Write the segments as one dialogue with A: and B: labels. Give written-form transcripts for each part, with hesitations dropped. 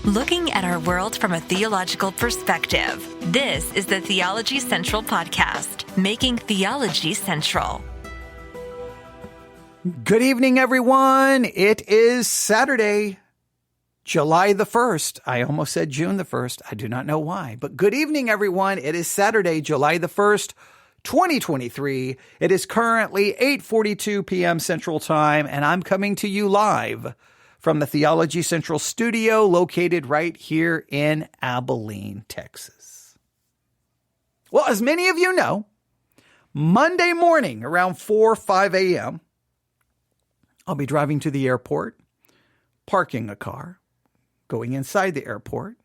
A: Looking at our world from a theological perspective. This is the Theology Central Podcast, making theology central.
B: Good evening, everyone. It is Saturday, July the 1st. I almost said June the 1st. I do not know why, but good evening, everyone. It is Saturday, July the 1st, 2023. It is currently 8:42 p.m. Central Time, and I'm coming to you live from the Theology Central studio located right here in Abilene, Texas. Well, as many of you know, Monday morning around 4 or 5 a.m., I'll be driving to the airport, parking a car, going inside the airport,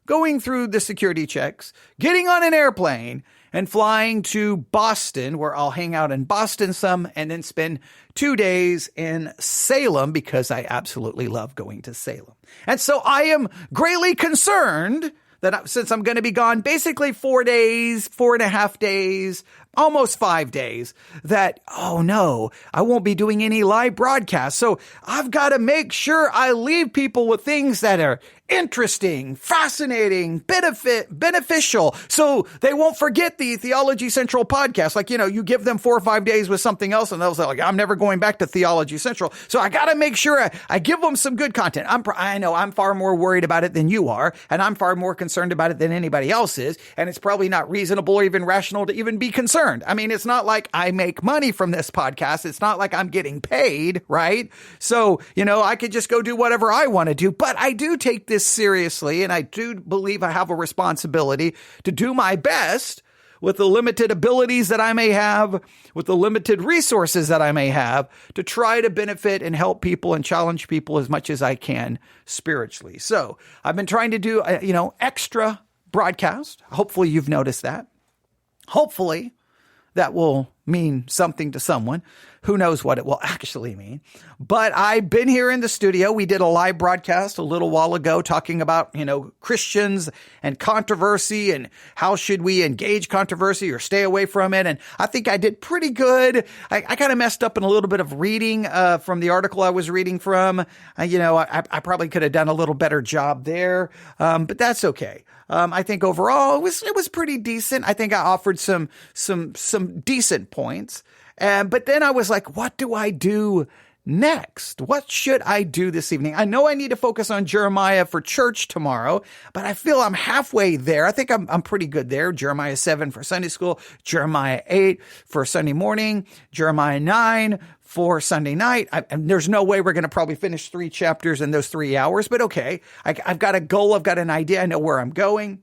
B: going through the security checks, getting on an airplane, and flying to Boston, where I'll hang out in Boston some and then spend 2 days in Salem because I absolutely love going to Salem. And so I am greatly concerned that since I'm going to be gone basically 4 days, 4.5 days, almost 5 days, that, oh no, I won't be doing any live broadcasts. So I've got to make sure I leave people with things that are interesting, fascinating, beneficial, so they won't forget the Theology Central podcast. Like, you give them 4 or 5 days with something else and they'll say, like, I'm never going back to Theology Central. So I got to make sure I give them some good content. I know I'm far more worried about it than you are, and I'm far more concerned about it than anybody else is. And it's probably not reasonable or even rational to even be concerned. I mean, it's not like I make money from this podcast. It's not like I'm getting paid, right? So, I could just go do whatever I want to do, but I do take this seriously, and I do believe I have a responsibility to do my best with the limited abilities that I may have, with the limited resources that I may have, to try to benefit and help people and challenge people as much as I can spiritually. So I've been trying to do, extra broadcast. Hopefully you've noticed that. Hopefully that will mean something to someone. Who knows what it will actually mean? But I've been here in the studio. We did a live broadcast a little while ago talking about, Christians and controversy and how should we engage controversy or stay away from it. And I think I did pretty good. I kind of messed up in a little bit of reading from the article I was reading from. I probably could have done a little better job there, but that's okay. I think overall it was pretty decent. I think I offered some decent points. But then I was like, what do I do next? What should I do this evening? I know I need to focus on Jeremiah for church tomorrow, but I feel I'm halfway there. I think I'm pretty good there. Jeremiah 7 for Sunday school, Jeremiah 8 for Sunday morning, Jeremiah 9 for Sunday night. And there's no way we're going to probably finish 3 chapters in those 3 hours, but okay. I've got a goal. I've got an idea. I know where I'm going.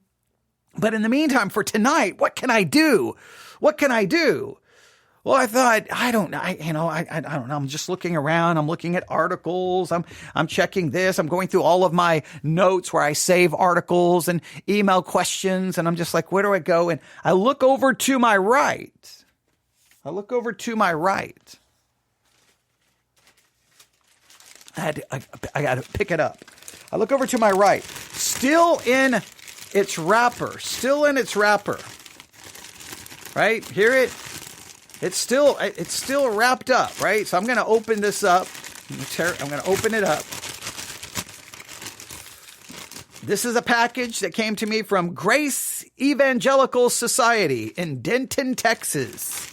B: But in the meantime, for tonight, what can I do? What can I do? Well, I thought, I don't know. I don't know. I'm just looking around. I'm looking at articles. I'm checking this. I'm going through all of my notes where I save articles and email questions. And I'm just like, where do I go? And I look over to my right. I got to pick it up. I look over to my right. Still in its wrapper. Right? Hear it? It's still wrapped up, right? So I'm going to open this up. I'm going to open it up. This is a package that came to me from Grace Evangelical Society in Denton, Texas.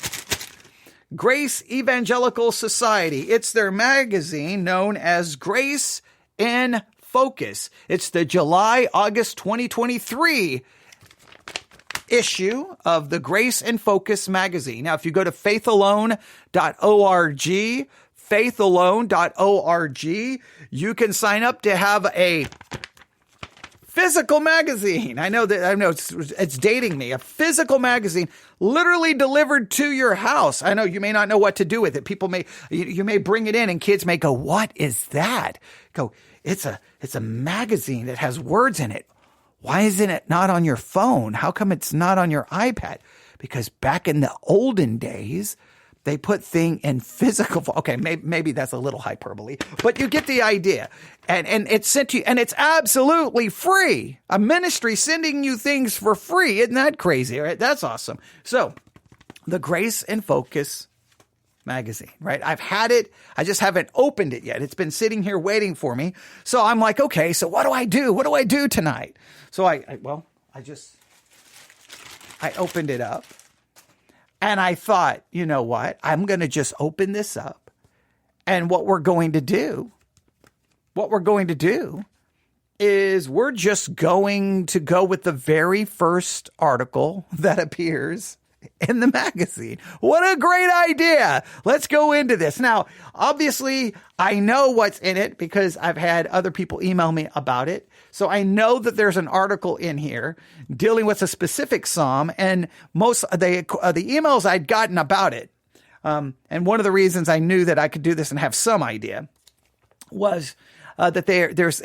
B: Grace Evangelical Society. It's their magazine known as Grace in Focus. It's the July-August 2023 issue of the Grace and Focus magazine. Now, if you go to faithalone.org, you can sign up to have a physical magazine. I know it's dating me. A physical magazine literally delivered to your house. I know you may not know what to do with it. You may bring it in and kids may go, "What is that?" Go, it's a magazine that has words in it. Why isn't it not on your phone? How come it's not on your iPad? Because back in the olden days, they put thing in physical. Okay, maybe that's a little hyperbole, but you get the idea. And it's sent to you, and it's absolutely free. A ministry sending you things for free. Isn't that crazy? Right? That's awesome. So, the Grace and Focus magazine, right? I've had it. I just haven't opened it yet. It's been sitting here waiting for me. So I'm like, okay, so what do I do? What do I do tonight? So I opened it up and I thought, you know what? I'm going to just open this up. And what we're going to do is we're just going to go with the very first article that appears in the magazine. What a great idea. Let's go into this. Now, obviously, I know what's in it because I've had other people email me about it. So I know that there's an article in here dealing with a specific psalm, and most of the emails I'd gotten about it. And one of the reasons I knew that I could do this and have some idea was that there's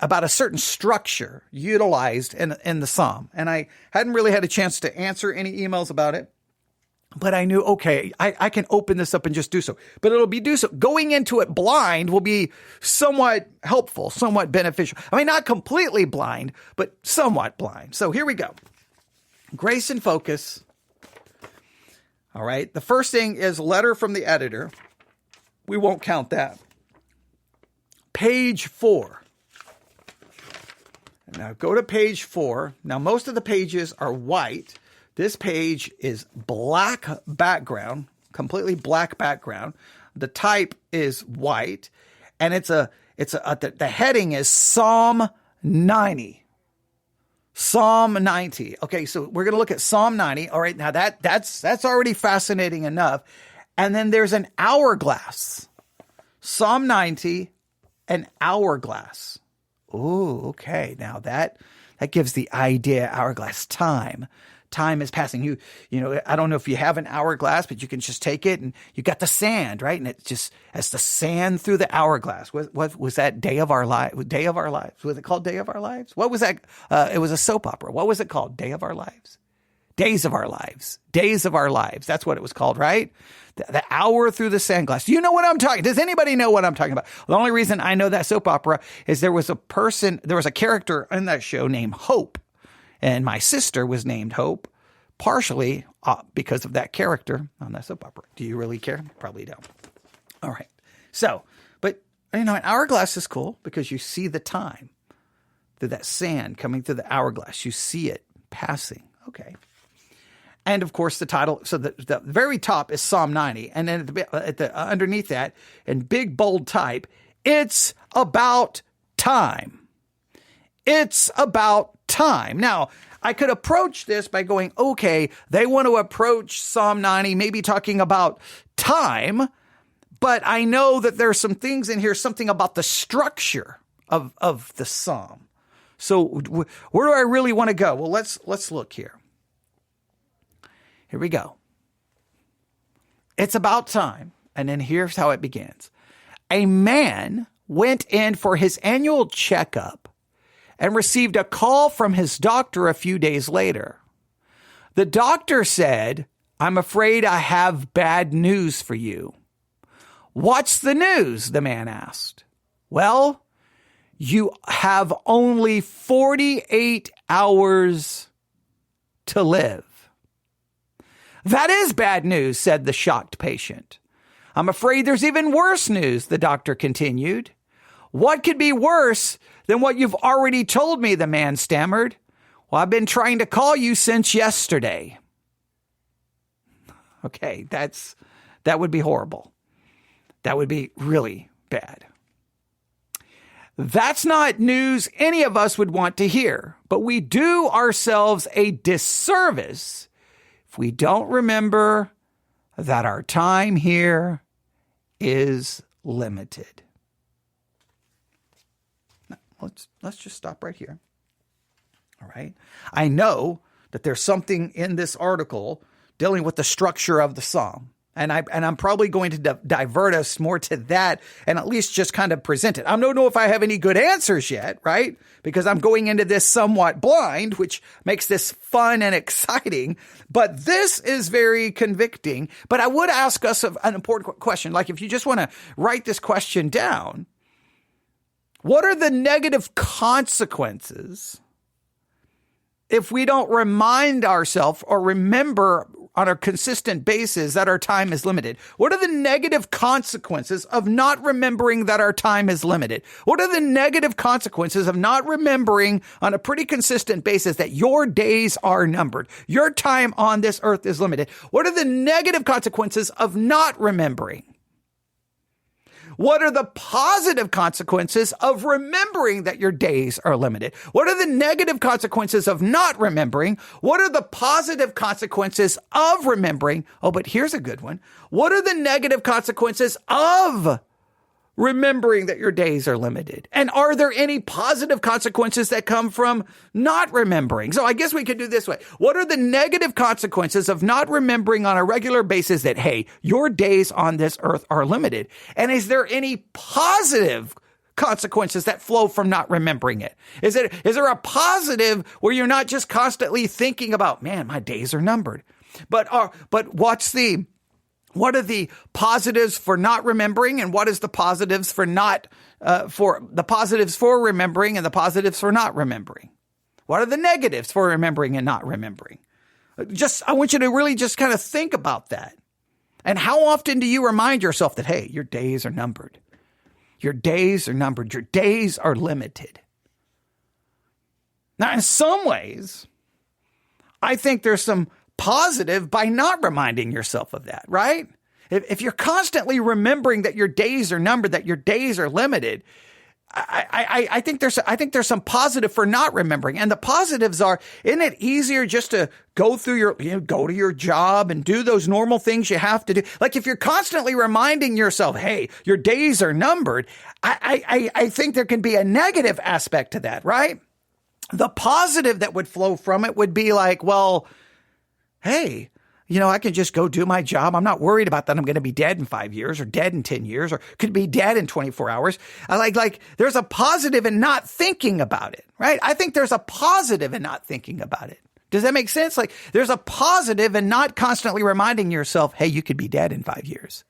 B: about a certain structure utilized in the psalm. And I hadn't really had a chance to answer any emails about it, but I knew, okay, I can open this up and just do so. But going into it blind will be somewhat helpful, somewhat beneficial. I mean, not completely blind, but somewhat blind. So here we go. Grace and focus. All right. The first thing is letter from the editor. We won't count that. Page 4. Now go to page 4. Now most of the pages are white. This page is black background, completely black background. The type is white, and the heading is Psalm 90. Psalm 90. Okay, so we're going to look at Psalm 90. All right, now that's already fascinating enough. And then there's an hourglass. Psalm 90. An hourglass. Oh, okay. Now that gives the idea, hourglass, time. Time is passing. You know, I don't know if you have an hourglass, but you can just take it and you got the sand, right? And it just, as the sand through the hourglass. What was that? Day of Our Lives? Day of Our Lives. Was it called Day of Our Lives? What was that? It was a soap opera. What was it called? Day of Our Lives? Days of Our Lives. Days of Our Lives. That's what it was called, right? The hour through the sand glass. You know what I'm talking? Does anybody know what I'm talking about? The only reason I know that soap opera is there was a character in that show named Hope. And my sister was named Hope, partially because of that character on that soap opera. Do you really care? Probably don't. All right. So, but an hourglass is cool because you see the time through that sand coming through the hourglass. You see it passing. Okay. And of course, the title, so the very top is Psalm 90. And then underneath that, in big, bold type, it's about time. It's about time. Now, I could approach this by going, okay, they want to approach Psalm 90, maybe talking about time, but I know that there's some things in here, something about the structure of the psalm. So where do I really want to go? Well, let's look here. Here we go. It's about time. And then here's how it begins. A man went in for his annual checkup and received a call from his doctor a few days later. The doctor said, "I'm afraid I have bad news for you." "What's the news?" the man asked. "Well, you have only 48 hours to live." "That is bad news," said the shocked patient. "I'm afraid there's even worse news," the doctor continued. "What could be worse than what you've already told me?" the man stammered. "Well, I've been trying to call you since yesterday." Okay, that would be horrible. That would be really bad. That's not news any of us would want to hear, but we do ourselves a disservice if we don't remember that our time here is limited. Now, let's just stop right here. All right. I know that there's something in this article dealing with the structure of the psalm. And I'm probably going to divert us more to that and at least just kind of present it. I don't know if I have any good answers yet, right? Because I'm going into this somewhat blind, which makes this fun and exciting. But this is very convicting. But I would ask us an important question. Like if you just want to write this question down, what are the negative consequences if we don't remind ourselves or remember a consistent basis that our time is limited? What are the negative consequences of not remembering that our time is limited? What are the negative consequences of not remembering on a pretty consistent basis that your days are numbered? Your time on this earth is limited. What are the negative consequences of not remembering? What are the positive consequences of remembering that your days are limited? What are the negative consequences of not remembering? What are the positive consequences of remembering? Oh, but here's a good one. What are the negative consequences of remembering that your days are limited? And are there any positive consequences that come from not remembering? So I guess we could do this way. What are the negative consequences of not remembering on a regular basis that, hey, your days on this earth are limited? And is there any positive consequences that flow from not remembering it? Is there a positive where you're not just constantly thinking about, man, my days are numbered? But what are the positives for not remembering, and what is the positives for the positives for remembering and the positives for not remembering? What are the negatives for remembering and not remembering? I want you to really just kind of think about that. And how often do you remind yourself that, hey, your days are numbered? Your days are numbered. Your days are limited. Now, in some ways, I think there's some positive by not reminding yourself of that, right? If you're constantly remembering that your days are numbered, that your days are limited, I think there's some positive for not remembering. And the positives are, isn't it easier just to go through go to your job and do those normal things you have to do? Like if you're constantly reminding yourself, hey, your days are numbered, I think there can be a negative aspect to that, right? The positive that would flow from it would be like, well, hey, I can just go do my job. I'm not worried about that I'm going to be dead in 5 years or dead in 10 years or could be dead in 24 hours. I like there's a positive in not thinking about it, right? I think there's a positive in not thinking about it. Does that make sense? Like there's a positive in not constantly reminding yourself, hey, you could be dead in 5 years.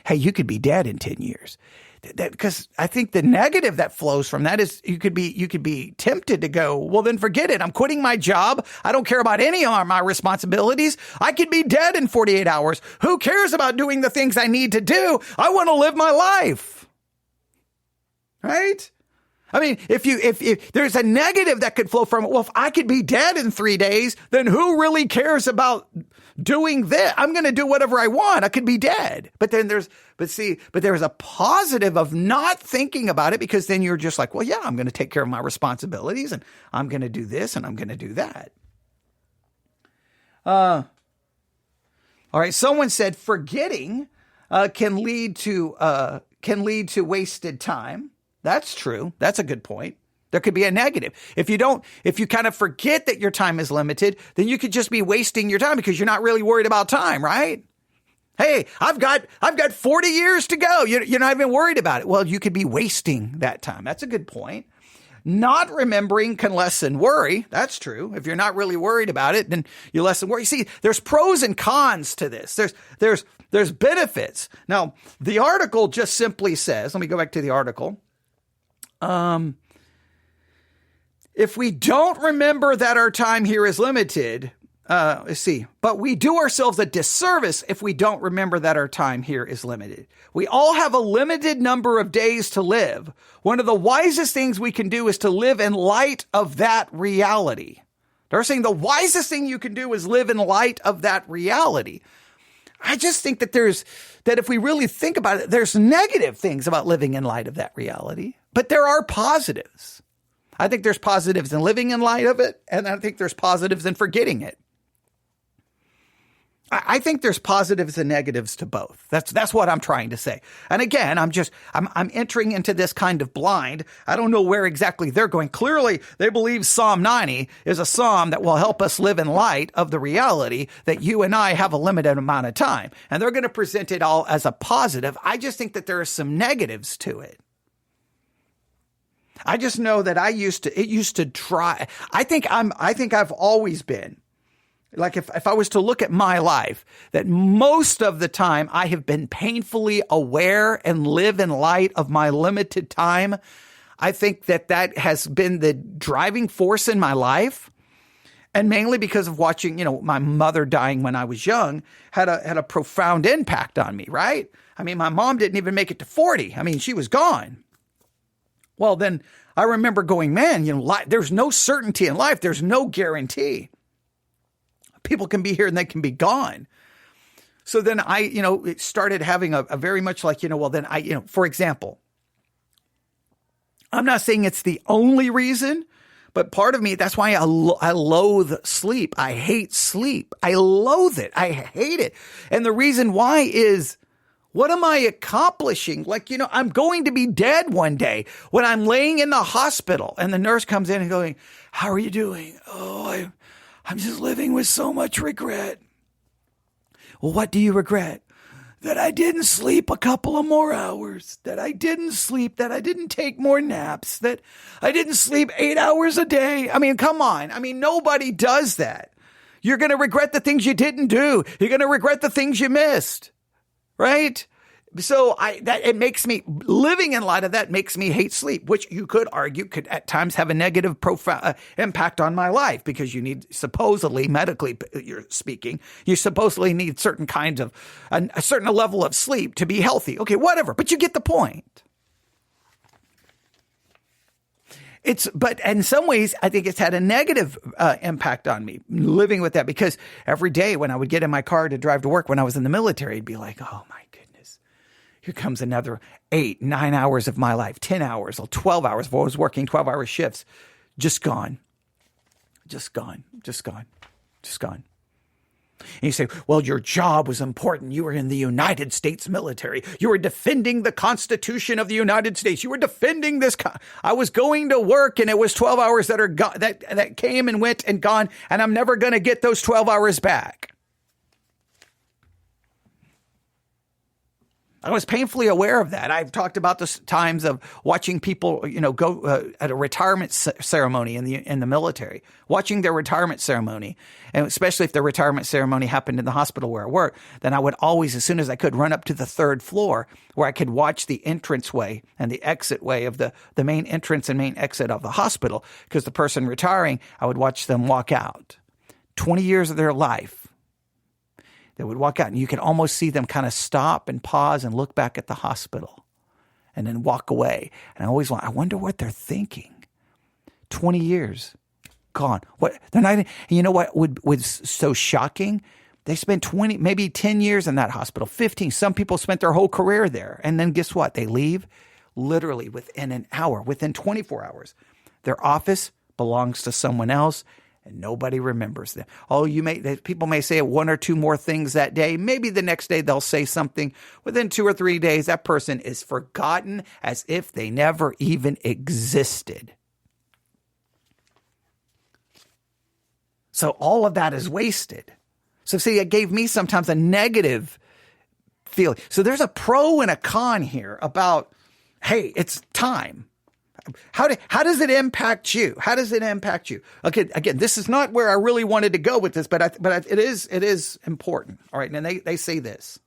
B: Hey, you could be dead in 10 years. Because I think the negative that flows from that is you could be tempted to go, well, then forget it. I'm quitting my job. I don't care about any of my responsibilities. I could be dead in 48 hours. Who cares about doing the things I need to do? I want to live my life. Right? I mean, if there's a negative that could flow from it, well, if I could be dead in 3 days, then who really cares about doing this? I'm going to do whatever I want. I could be dead. But there's a positive of not thinking about it, because then you're just like, well, yeah, I'm going to take care of my responsibilities and I'm going to do this and I'm going to do that. All right. Someone said forgetting can lead to wasted time. That's true. That's a good point. There could be a negative. If you kind of forget that your time is limited, then you could just be wasting your time because you're not really worried about time, right? Hey, I've got 40 years to go. You're not even worried about it. Well, you could be wasting that time. That's a good point. Not remembering can lessen worry. That's true. If you're not really worried about it, then you lessen worry. See, there's pros and cons to this. There's benefits. Now, the article just simply says, let me go back to the article. If we don't remember that our time here is limited, but we do ourselves a disservice if we don't remember that our time here is limited. We all have a limited number of days to live. One of the wisest things we can do is to live in light of that reality. They're saying the wisest thing you can do is live in light of that reality. I just think that that if we really think about it, there's negative things about living in light of that reality, but there are positives. I think there's positives in living in light of it, and I think there's positives in forgetting it. I think there's positives and negatives to both. That's what I'm trying to say. And again, I'm entering into this kind of blind. I don't know where exactly they're going. Clearly, they believe Psalm 90 is a psalm that will help us live in light of the reality that you and I have a limited amount of time. And they're going to present it all as a positive. I just think that there are some negatives to it. I just know that it used to try. I think I've always been, like if I was to look at my life, that most of the time I have been painfully aware and live in light of my limited time. I think that has been the driving force in my life. And mainly because of watching, my mother dying when I was young had a profound impact on me, right? I mean, my mom didn't even make it to 40. I mean, she was gone. Well, then I remember going, man, there's no certainty in life. There's no guarantee. People can be here and they can be gone. So then I, started having a very much like, for example, I'm not saying it's the only reason, but part of me, that's why I loathe sleep. I hate sleep. I loathe it. I hate it. And the reason why is, what am I accomplishing? Like, I'm going to be dead one day when I'm laying in the hospital and the nurse comes in and going, how are you doing? Oh, I'm just living with so much regret. Well, what do you regret? That I didn't sleep a couple of more hours, that I didn't take more naps, that I didn't sleep 8 hours a day. I mean, come on. I mean, nobody does that. You're going to regret the things you didn't do. You're going to regret the things you missed, right? So it makes me, living in light of that makes me hate sleep, which you could argue could at times have a negative impact on my life, because you need, supposedly, medically you're speaking, you supposedly need certain kinds of, a certain level of sleep to be healthy. Okay, whatever, but you get the point. But in some ways, I think it's had a negative impact on me living with that, because every day when I would get in my car to drive to work when I was in the military, it'd be like, oh my goodness. Here comes another 8, 9 hours of my life, 10 hours, or 12 hours. If I was working 12-hour shifts, just gone. And you say, well, your job was important. You were in the United States military. You were defending the Constitution of the United States. You were defending this. I was going to work, and it was 12 hours that are that came and went and gone, and I'm never going to get those 12 hours back. I was painfully aware of that. I've talked about the times of watching people, go at a retirement ceremony in the military, watching their retirement ceremony, and especially if the retirement ceremony happened in the hospital where I work, then I would always, as soon as I could, run up to the 3rd floor where I could watch the entranceway and the exit way of the main entrance and main exit of the hospital, because the person retiring, I would watch them walk out. 20 years of their life. They would walk out, and you could almost see them kind of stop and pause and look back at the hospital and then walk away. And I wonder what they're thinking. 20 years gone. What they're not even, you know what was so shocking? They spent 20, maybe 10 years in that hospital, 15. Some people spent their whole career there. And then guess what? They leave literally within an hour, within 24 hours. Their office belongs to someone else. And nobody remembers them. People may say 1 or 2 more things that day. Maybe the next day they'll say something. Within 2 or 3 days, that person is forgotten as if they never even existed. So all of that is wasted. So see, it gave me sometimes a negative feeling. So there's a pro and a con here about, hey, it's time. How does it impact you? How does it impact you? Okay, again, this is not where I really wanted to go with this, but it is important. All right, and they say this.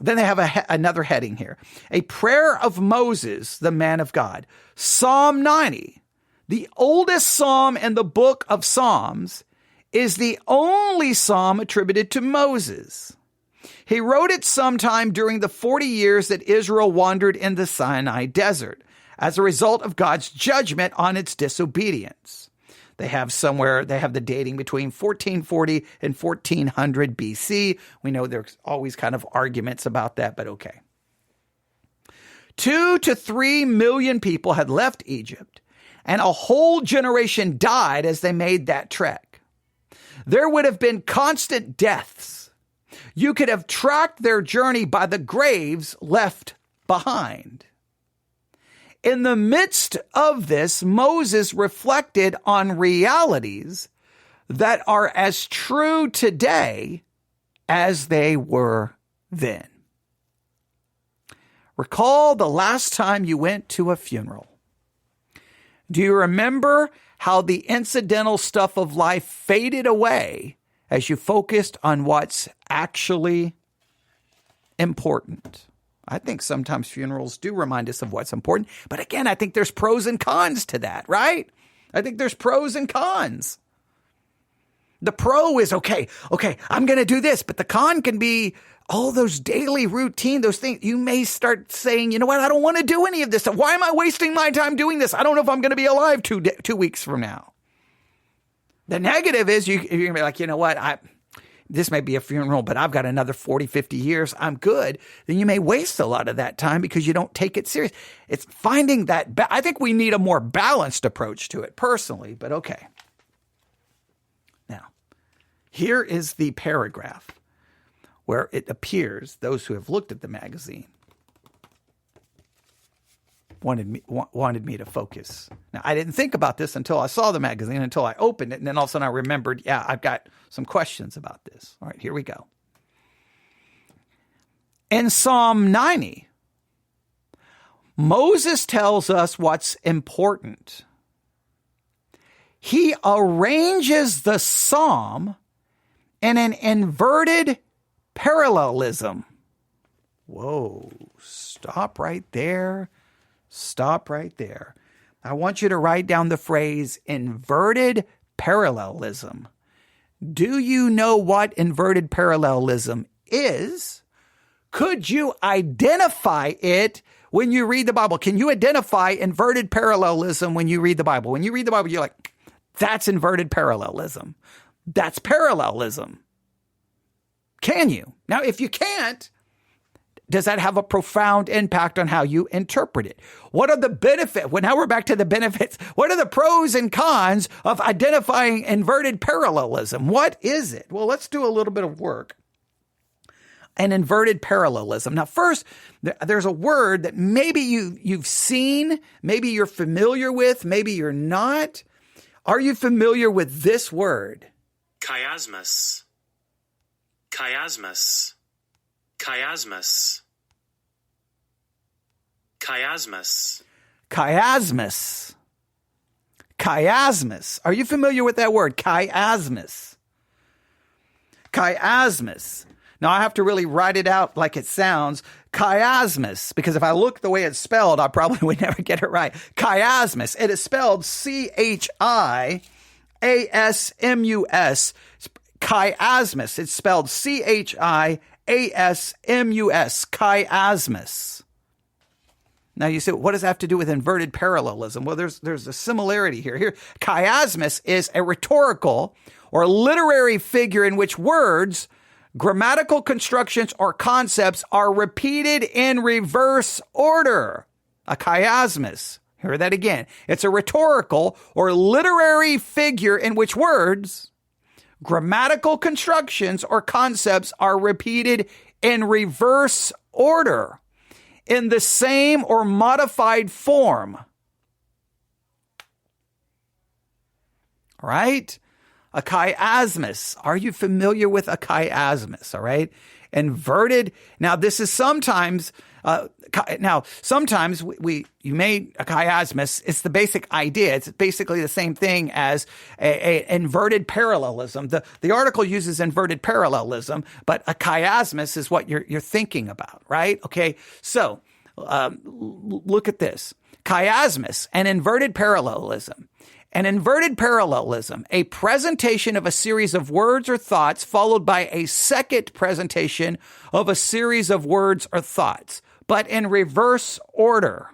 B: Then they have another heading here. A prayer of Moses, the man of God. Psalm 90, the oldest psalm in the book of Psalms, is the only psalm attributed to Moses. He wrote it sometime during the 40 years that Israel wandered in the Sinai desert, as a result of God's judgment on its disobedience. They have the dating between 1440 and 1400 BC. We know there's always kind of arguments about that, but okay. 2 to 3 million people had left Egypt, and a whole generation died as they made that trek. There would have been constant deaths. You could have tracked their journey by the graves left behind. In the midst of this, Moses reflected on realities that are as true today as they were then. Recall the last time you went to a funeral. Do you remember how the incidental stuff of life faded away as you focused on what's actually important? I think sometimes funerals do remind us of what's important. But again, I think there's pros and cons to that, right? I think there's pros and cons. The pro is, okay, I'm going to do this. But the con can be all those daily routine, those things. You may start saying, you know what? I don't want to do any of this stuff. Why am I wasting my time doing this? I don't know if I'm going to be alive 2 weeks from now. The negative is you're going to be like, you know what? This may be a funeral, but I've got another 40, 50 years. I'm good. Then you may waste a lot of that time because you don't take it serious. It's finding that. I think we need a more balanced approach to it personally, but okay. Now, here is the paragraph where it appears those who have looked at the magazine wanted me to focus. Now, I didn't think about this until I saw the magazine, until I opened it, and then all of a sudden I remembered, I've got some questions about this. All right, here we go. In Psalm 90, Moses tells us what's important. He arranges the psalm in an inverted parallelism. Whoa, stop right there. Stop right there. I want you to write down the phrase inverted parallelism. Do you know what inverted parallelism is? Could you identify it when you read the Bible? Can you identify inverted parallelism when you read the Bible? When you read the Bible, you're like, that's inverted parallelism. That's parallelism. Can you? Now, if you can't, does that have a profound impact on how you interpret it? What are the benefits? Well, now we're back to the benefits. What are the pros and cons of identifying inverted parallelism? What is it? Well, let's do a little bit of work. An inverted parallelism. Now, first, there's a word that maybe you've seen, maybe you're familiar with, maybe you're not. Are you familiar with this word?
C: Chiasmus. Chiasmus. Chiasmus. Chiasmus.
B: Chiasmus. Chiasmus. Are you familiar with that word? Chiasmus. Chiasmus. Now I have to really write it out like it sounds. Chiasmus. Because if I look the way it's spelled, I probably would never get it right. Chiasmus. It is spelled Chiasmus. Chiasmus. It's spelled Chiasmus. Chiasmus. Now you say, what does that have to do with inverted parallelism? Well, there's a similarity here. Chiasmus is a rhetorical or literary figure in which words, grammatical constructions, or concepts are repeated in reverse order. A chiasmus. Hear that again. It's a rhetorical or literary figure in which words, grammatical constructions, or concepts are repeated in reverse order in the same or modified form. All right? A chiasmus. Are you familiar with a chiasmus? All right? Inverted. Now, this is sometimes, you made a chiasmus. It's the basic idea. It's basically the same thing as a inverted parallelism. The article uses inverted parallelism, but a chiasmus is what you're thinking about, right? Okay. So, look at this. Chiasmus, an inverted parallelism. An inverted parallelism, a presentation of a series of words or thoughts followed by a second presentation of a series of words or thoughts, but in reverse order.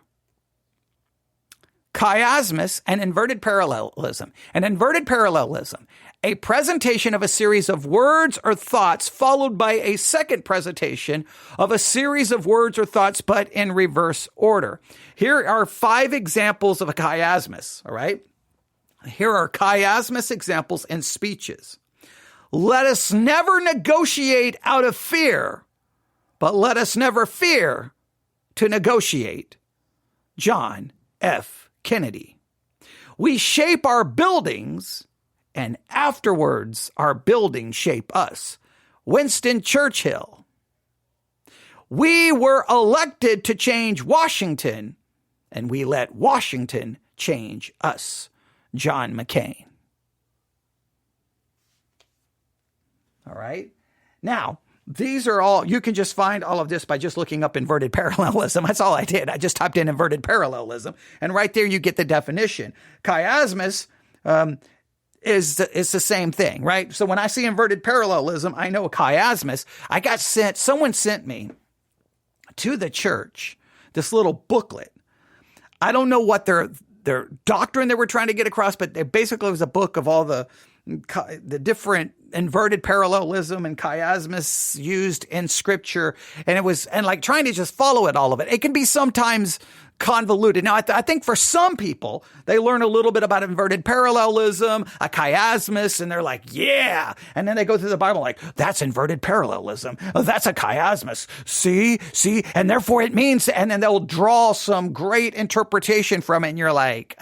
B: Chiasmus, an inverted parallelism. An inverted parallelism, a presentation of a series of words or thoughts followed by a second presentation of a series of words or thoughts, but in reverse order. Here are 5 examples of a chiasmus, all right? Here are chiasmus examples in speeches. Let us never negotiate out of fear, but let us never fear to negotiate. John F. Kennedy. We shape our buildings, and afterwards our buildings shape us. Winston Churchill. We were elected to change Washington, and we let Washington change us. John McCain. All right. Now, these are all, you can just find all of this by just looking up inverted parallelism. That's all I did. I just typed in inverted parallelism, and right there you get the definition. Chiasmus is the same thing, right? So when I see inverted parallelism, I know chiasmus. Someone sent me to the church this little booklet. I don't know what their doctrine they were trying to get across, but it basically was a book of all the different inverted parallelism and chiasmus used in scripture. And it was, and like trying to just follow all of it. It can be sometimes convoluted. Now, I think for some people, they learn a little bit about inverted parallelism, a chiasmus, and they're like, yeah. And then they go through the Bible like, that's inverted parallelism. Oh, that's a chiasmus. See? And therefore it means, and then they'll draw some great interpretation from it. And you're like,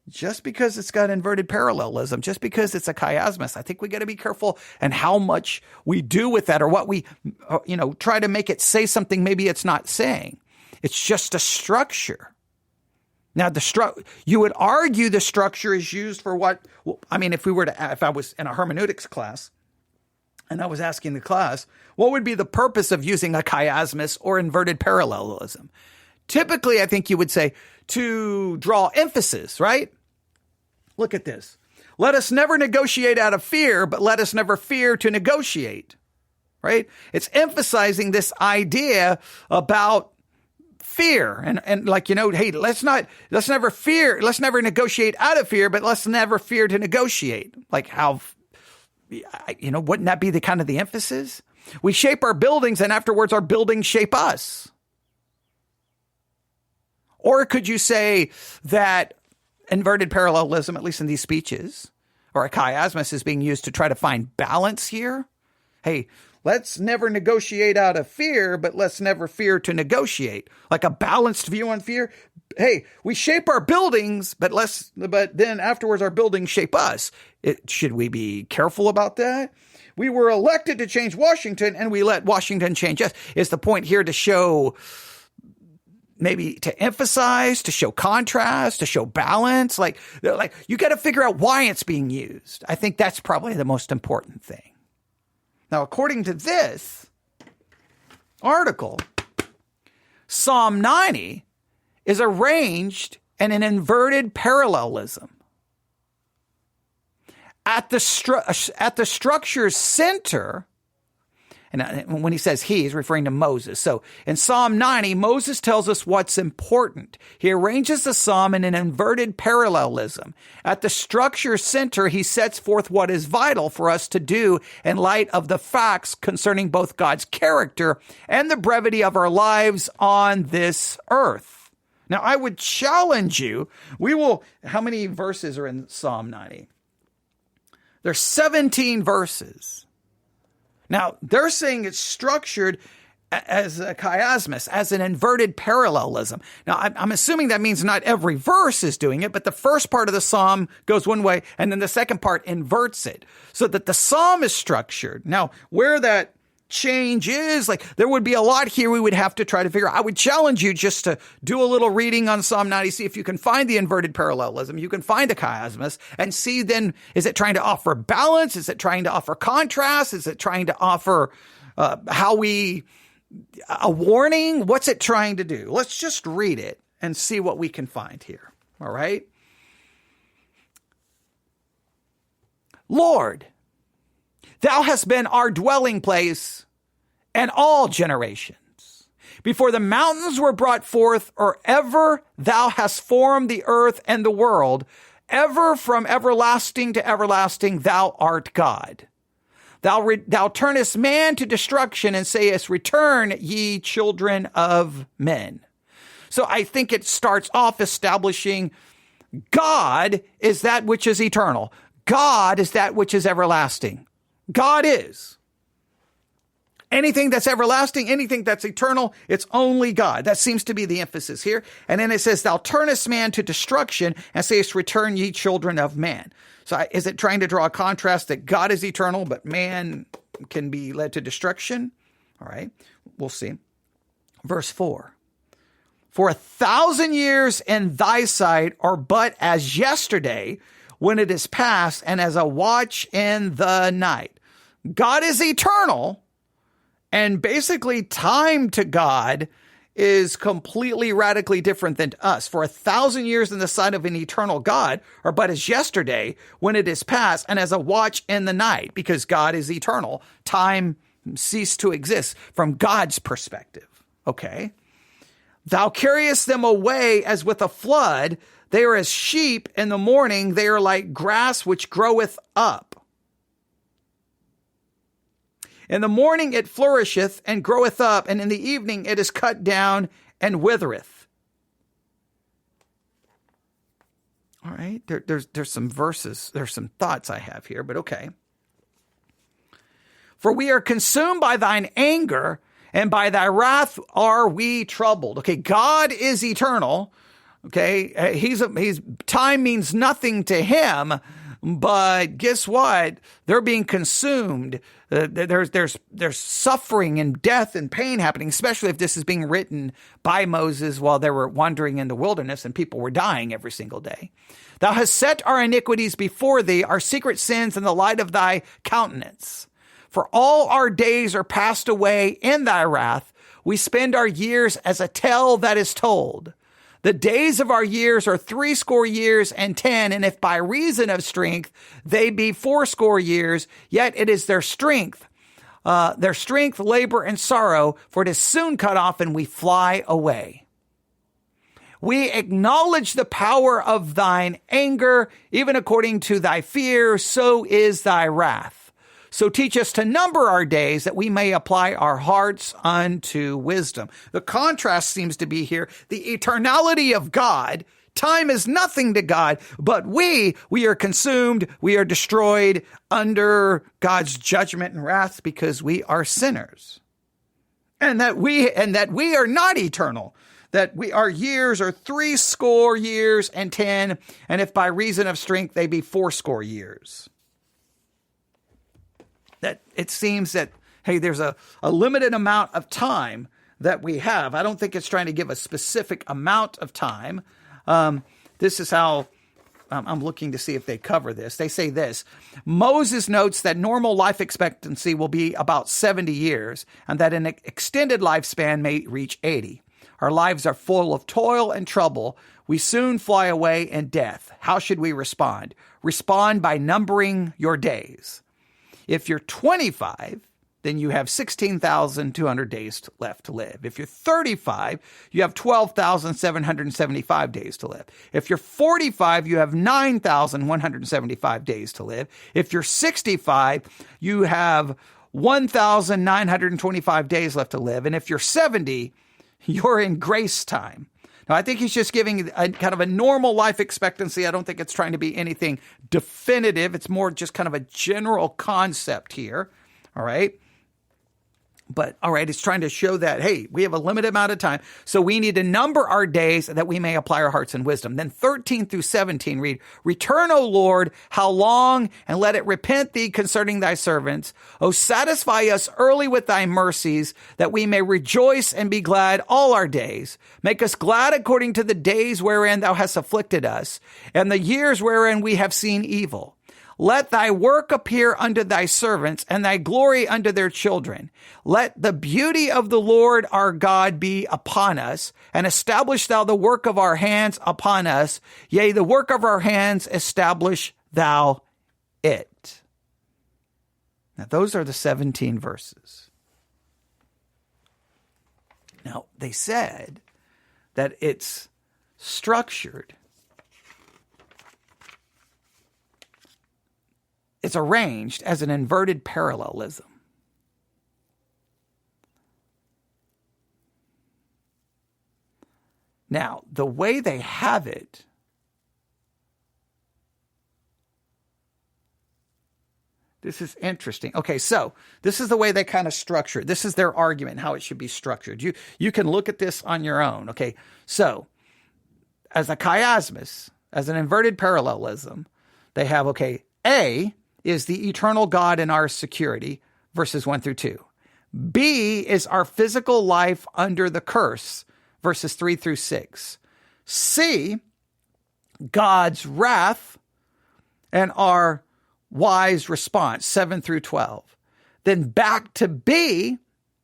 B: just because it's got inverted parallelism, just because it's a chiasmus, I think we got to be careful and how much we do with that or what we, try to make it say something maybe it's not saying. It's just a structure. Now, you would argue the structure is used for what? If I was in a hermeneutics class and I was asking the class, what would be the purpose of using a chiasmus or inverted parallelism? Typically, I think you would say to draw emphasis, right? Look at this. Let us never negotiate out of fear, but let us never fear to negotiate, right? It's emphasizing this idea about fear and like, hey, let's never negotiate out of fear, but let's never fear to negotiate. Like how, wouldn't that be the kind of the emphasis? We shape our buildings and afterwards our buildings shape us. Or could you say that inverted parallelism, at least in these speeches, or a chiasmus is being used to try to find balance here? Hey, let's never negotiate out of fear, but let's never fear to negotiate. Like a balanced view on fear. Hey, we shape our buildings, but then afterwards our buildings shape us. Should we be careful about that? We were elected to change Washington, and we let Washington change us. Is the point here to show, maybe to emphasize, to show contrast, to show balance? Like you got to figure out why it's being used. I think that's probably the most important thing. Now, according to this article, Psalm 90 is arranged in an inverted parallelism. At the structure's center, and when he says he's referring to Moses. So in Psalm 90, Moses tells us what's important. He arranges the psalm in an inverted parallelism. At the structure center, he sets forth what is vital for us to do in light of the facts concerning both God's character and the brevity of our lives on this earth. Now, I would challenge you. How many verses are in Psalm 90? There's 17 verses. Now, they're saying it's structured as a chiasmus, as an inverted parallelism. Now, I'm assuming that means not every verse is doing it, but the first part of the psalm goes one way, and then the second part inverts it, so that the psalm is structured. Now, where that change is, like there would be a lot here we would have to try to figure out. I would challenge you just to do a little reading on Psalm 90, see if you can find the inverted parallelism, you can find a chiasmus, and see then, is it trying to offer balance? Is it trying to offer contrast? Is it trying to offer a warning? What's it trying to do? Let's just read it and see what we can find here. All right. Lord, thou hast been our dwelling place in all generations. Before the mountains were brought forth, or ever thou hast formed the earth and the world, ever from everlasting to everlasting thou art God. Thou turnest man to destruction and sayest, return, ye children of men. So I think it starts off establishing God is that which is eternal. God is that which is everlasting. God is. Anything that's everlasting, anything that's eternal, it's only God. That seems to be the emphasis here. And then it says, thou turnest man to destruction and sayest, return ye children of man. So is it trying to draw a contrast that God is eternal, but man can be led to destruction? All right, we'll see. Verse 4. For 1,000 years in thy sight are but as yesterday when it is past, and as a watch in the night. God is eternal, and basically time to God is completely radically different than us. For 1,000 years in the sight of an eternal God are but as yesterday when it is past, and as a watch in the night, because God is eternal. Time ceased to exist from God's perspective. Okay. Thou carriest them away as with a flood. They are as sheep in the morning. They are like grass which groweth up. In the morning it flourisheth and groweth up, and in the evening it is cut down and withereth. All right, there's some verses, there's some thoughts I have here, but okay. For we are consumed by thine anger, and by thy wrath are we troubled. Okay, God is eternal. Okay, he's time means nothing to him, but guess what? They're being consumed. There's suffering and death and pain happening, especially if this is being written by Moses while they were wandering in the wilderness and people were dying every single day. Thou hast set our iniquities before thee, our secret sins in the light of thy countenance. For all our days are passed away in thy wrath. We spend our years as a tale that is told. The days of our years are 80 years and 10, and if by reason of strength they be 80 years, yet it is their strength, labor, and sorrow, for it is soon cut off, and we fly away. We acknowledge the power of thine anger, even according to thy fear, so is thy wrath. So teach us to number our days, that we may apply our hearts unto wisdom. The contrast seems to be here. The eternality of God. Time is nothing to God, but we are consumed. We are destroyed under God's judgment and wrath because we are sinners. And that we are not eternal. That our years are 80 years and 10, and if by reason of strength they be 80 years. That it seems that, hey, there's a limited amount of time that we have. I don't think it's trying to give a specific amount of time. This is how I'm looking to see if they cover this. They say this: Moses notes that normal life expectancy will be about 70 years and that an extended lifespan may reach 80. Our lives are full of toil and trouble. We soon fly away in death. How should we respond? Respond by numbering your days. If you're 25, then you have 16,200 days left to live. If you're 35, you have 12,775 days to live. If you're 45, you have 9,175 days to live. If you're 65, you have 1,925 days left to live. And if you're 70, you're in grace time. Now, I think he's just giving a kind of a normal life expectancy. I don't think it's trying to be anything definitive. It's more just kind of a general concept here. All right. But, all right, it's trying to show that, hey, we have a limited amount of time, so we need to number our days that we may apply our hearts in wisdom. Then 13 through 17 read, Return, O Lord, how long, and let it repent thee concerning thy servants. O satisfy us early with thy mercies, that we may rejoice and be glad all our days. Make us glad according to the days wherein thou hast afflicted us, and the years wherein we have seen evil. Let thy work appear unto thy servants, and thy glory unto their children. Let the beauty of the Lord our God be upon us, and establish thou the work of our hands upon us. Yea, the work of our hands establish thou it. Now, those are the 17 verses. Now, they said that it's structured. It's arranged as an inverted parallelism. Now, the way they have it this is interesting. Okay, so this is the way they kind of structure it. This is their argument, how it should be structured. You can look at this on your own. Okay, so as a chiasmus, as an inverted parallelism, they have, okay, A is the eternal God and our security, verses 1 through 2. B is our physical life under the curse, verses 3 through 6. C, God's wrath and our wise response, 7 through 12. Then back to B,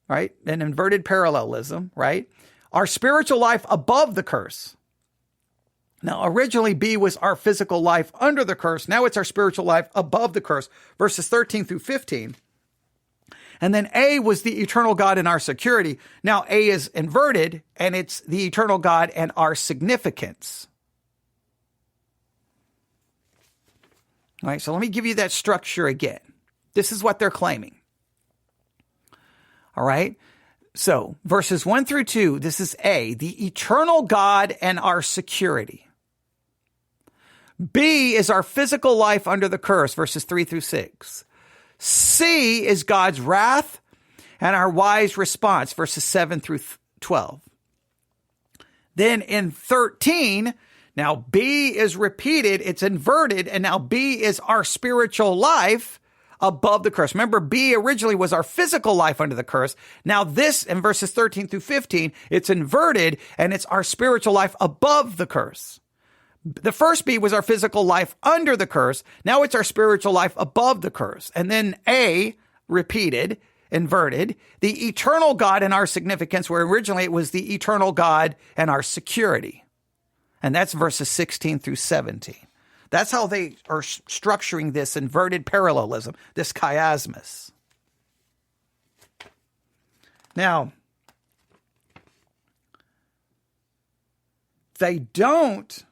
B: right, an inverted parallelism, right, our spiritual life above the curse. Now, originally B was our physical life under the curse. Now it's our spiritual life above the curse, verses 13 through 15. And then A was the eternal God and our security. Now A is inverted, and it's the eternal God and our significance. All right, so let me give you that structure again. This is what they're claiming. All right, so verses 1 through 2, this is A, the eternal God and our security. B is our physical life under the curse, verses 3 through 6. C is God's wrath and our wise response, verses 7 through 12. Then in 13, now B is repeated, it's inverted, and now B is our spiritual life above the curse. Remember, B originally was our physical life under the curse. Now this, in verses 13 through 15, it's inverted, and it's our spiritual life above the curse. The first B was our physical life under the curse. Now it's our spiritual life above the curse. And then A, repeated, inverted, the eternal God and our significance, where originally it was the eternal God and our security. And that's verses 16 through 17. That's how they are structuring this inverted parallelism, this chiasmus. Now, they don't.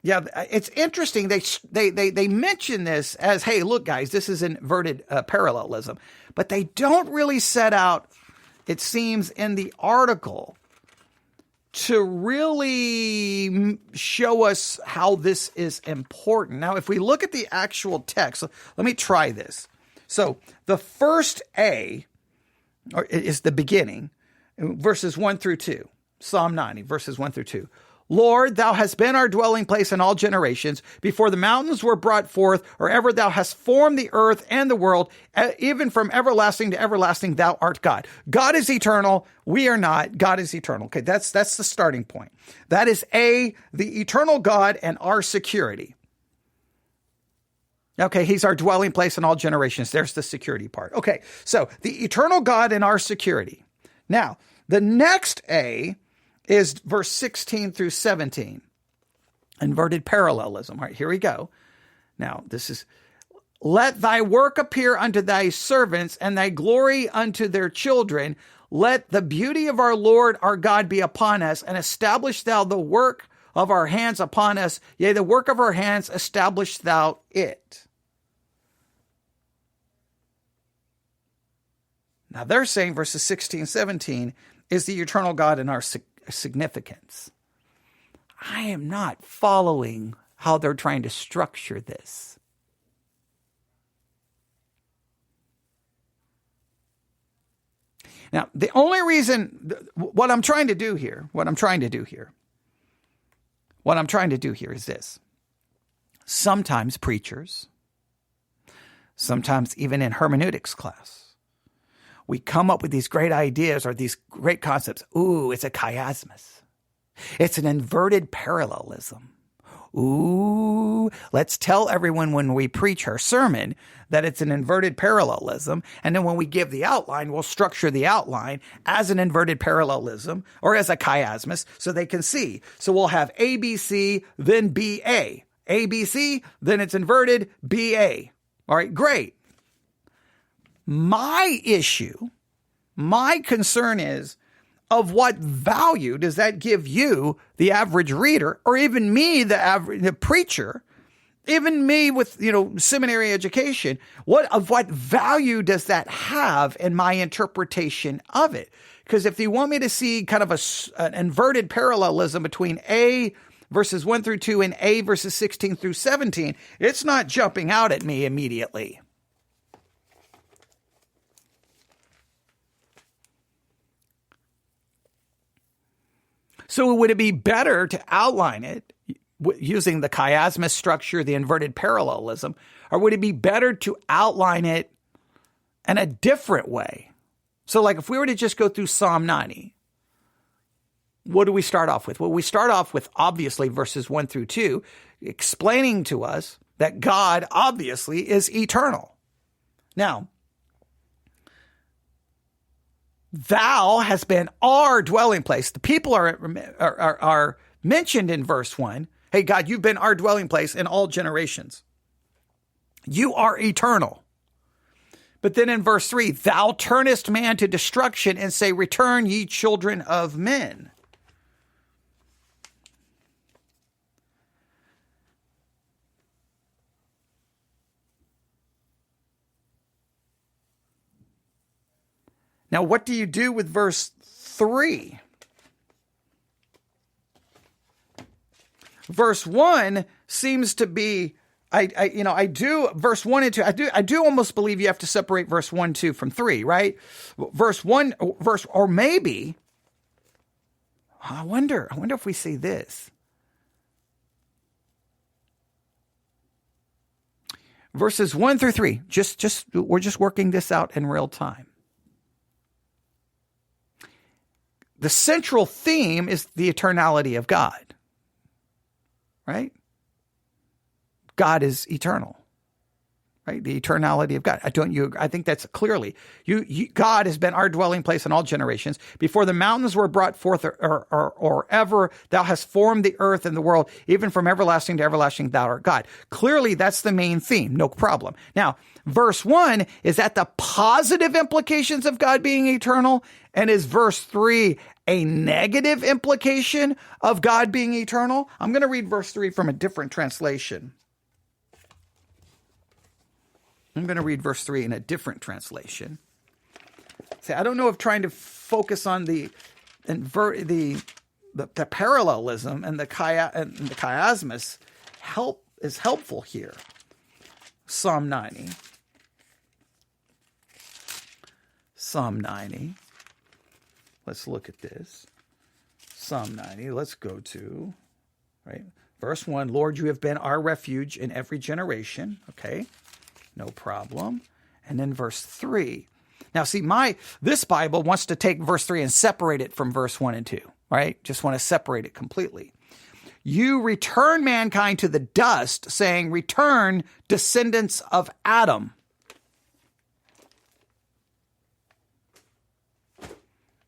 B: Yeah, it's interesting. They mention this as, hey, look, guys, this is inverted parallelism. But they don't really set out, it seems, in the article to really show us how this is important. Now, if we look at the actual text, let me try this. So the first A is the beginning, verses 1 through 2. Psalm 90, verses 1 through 2. Lord, thou hast been our dwelling place in all generations, before the mountains were brought forth, or ever thou hast formed the earth and the world, even from everlasting to everlasting, thou art God. God is eternal. We are not. God is eternal. Okay, that's the starting point. That is A, the eternal God and our security. Okay, he's our dwelling place in all generations. There's the security part. Okay, so the eternal God and our security. Now, the next A is verse 16 through 17. Inverted parallelism. All right, here we go. Now, this is, let thy work appear unto thy servants, and thy glory unto their children. Let the beauty of our Lord our God be upon us, and establish thou the work of our hands upon us. Yea, the work of our hands, establish thou it. Now, they're saying verses 16, 17 is the eternal God and our significance. I am not following how they're trying to structure this. Now, the only reason, what I'm trying to do here is this. Sometimes preachers, sometimes even in hermeneutics class, we come up with these great ideas or these great concepts. Ooh, it's a chiasmus. It's an inverted parallelism. Ooh, let's tell everyone when we preach our sermon that it's an inverted parallelism. And then when we give the outline, we'll structure the outline as an inverted parallelism or as a chiasmus so they can see. So we'll have ABC, then BA. ABC, then it's inverted, BA. All right, great. My issue, my concern is, of what value does that give you, the average reader, or even me, the preacher, even me with, seminary education? Of what value does that have in my interpretation of it? Because if you want me to see kind of an inverted parallelism between A verses 1 through 2 and A verses 16 through 17, it's not jumping out at me immediately. So would it be better to outline it using the chiasmus structure, the inverted parallelism, or would it be better to outline it in a different way? So like if we were to just go through Psalm 90, what do we start off with? Well, we start off with obviously verses 1 through 2, explaining to us that God obviously is eternal. Now, Thou has been our dwelling place. The people are mentioned in verse 1. Hey, God, you've been our dwelling place in all generations. You are eternal. But then in verse 3, thou turnest man to destruction and say, return ye children of men. Now, what do you do with verse 3? Verse 1 seems to be, verse 1 and 2, I do almost believe you have to separate verse 1, 2 from 3, right? Or maybe, I wonder if we see this. Verses 1 through 3, we're just working this out in real time. The central theme is the eternality of God, right? God is eternal, right? The eternality of God. I think that's clearly, God has been our dwelling place in all generations. Before the mountains were brought forth or ever, thou hast formed the earth and the world, even from everlasting to everlasting, thou art God. Clearly, that's the main theme. No problem. Now, verse 1 is at the positive implications of God being eternal, and is verse 3 a negative implication of God being eternal? I'm going to read verse 3 from a different translation. I'm going to read verse 3 in a different translation. See, I don't know if trying to focus on the parallelism and the chiasmus is helpful here. Psalm 90. Let's look at this. Psalm 90. Let's go to, right? Verse 1, Lord, you have been our refuge in every generation. Okay, no problem. And then verse 3. Now, see, this Bible wants to take verse 3 and separate it from verse 1 and 2, right? Just want to separate it completely. You return mankind to the dust, saying, return, descendants of Adam.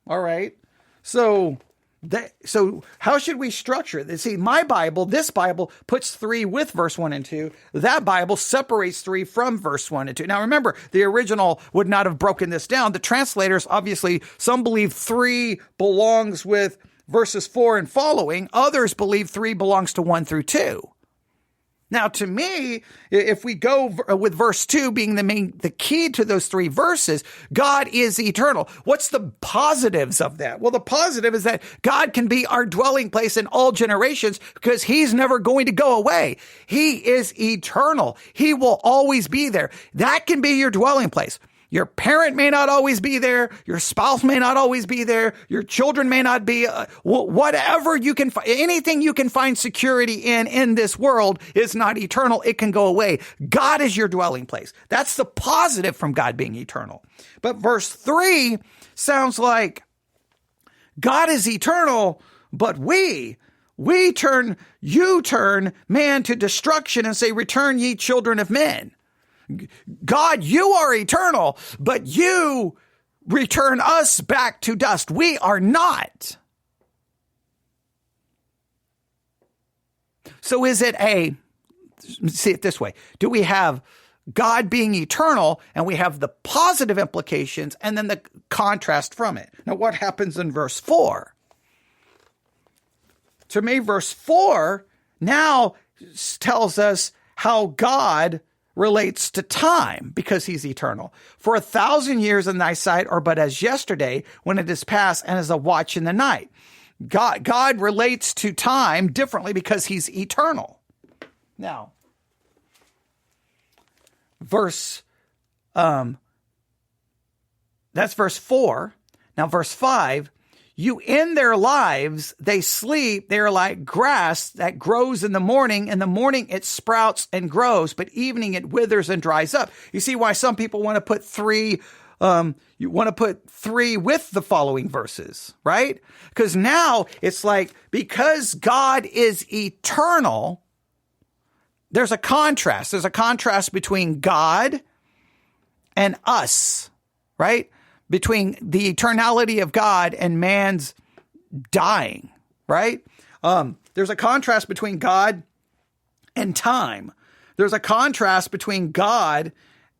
B: All right. So how should we structure it? See, this Bible puts 3 with verse 1 and 2. That Bible separates 3 from verse 1 and 2. Now remember, the original would not have broken this down. The translators, obviously, some believe 3 belongs with verses 4 and following. Others believe 3 belongs to 1 through 2. Now, to me, if we go with verse 2 being the key to those 3 verses, God is eternal. What's the positives of that? Well, the positive is that God can be our dwelling place in all generations because he's never going to go away. He is eternal. He will always be there. That can be your dwelling place. Your parent may not always be there. Your spouse may not always be there. Your children may not be. Whatever you can find, anything you can find security in this world is not eternal. It can go away. God is your dwelling place. That's the positive from God being eternal. But verse 3 sounds like God is eternal, but you turn man to destruction and say, return ye children of men. God, you are eternal, but you return us back to dust. We are not. So see it this way. Do we have God being eternal and we have the positive implications and then the contrast from it? Now, what happens in verse 4? To me, verse 4 now tells us how God relates to time because he's eternal. For 1,000 years in thy sight are but as yesterday when it is past and as a watch in the night. God relates to time differently because he's eternal. Now, that's verse 4. Now, verse 5, you end their lives, they sleep, they are like grass that grows in the morning. In the morning it sprouts and grows, but evening it withers and dries up. You see why some people want to put 3, you want to put 3 with the following verses, right? Because now it's like, because God is eternal, there's a contrast. There's a contrast between God and us, right? between the eternality of God and man's dying, right? There's a contrast between God and time. There's a contrast between God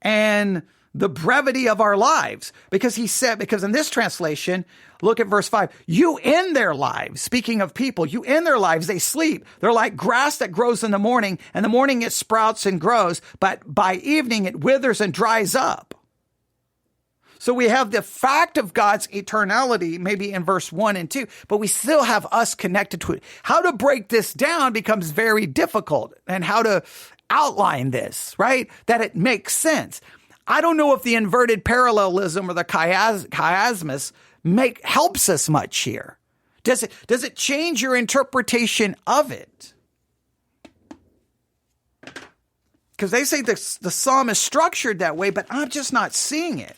B: and the brevity of our lives. Because in this translation, look at verse 5, you end their lives. Speaking of people, you end their lives. They sleep. They're like grass that grows in the morning. In the morning it sprouts and grows, but by evening it withers and dries up. So we have the fact of God's eternality, maybe in verse 1 and 2, but we still have us connected to it. How to break this down becomes very difficult, and how to outline this, right? That it makes sense. I don't know if the inverted parallelism or the chiasmus helps us much here. Does it change your interpretation of it? Because they say the psalm is structured that way, but I'm just not seeing it.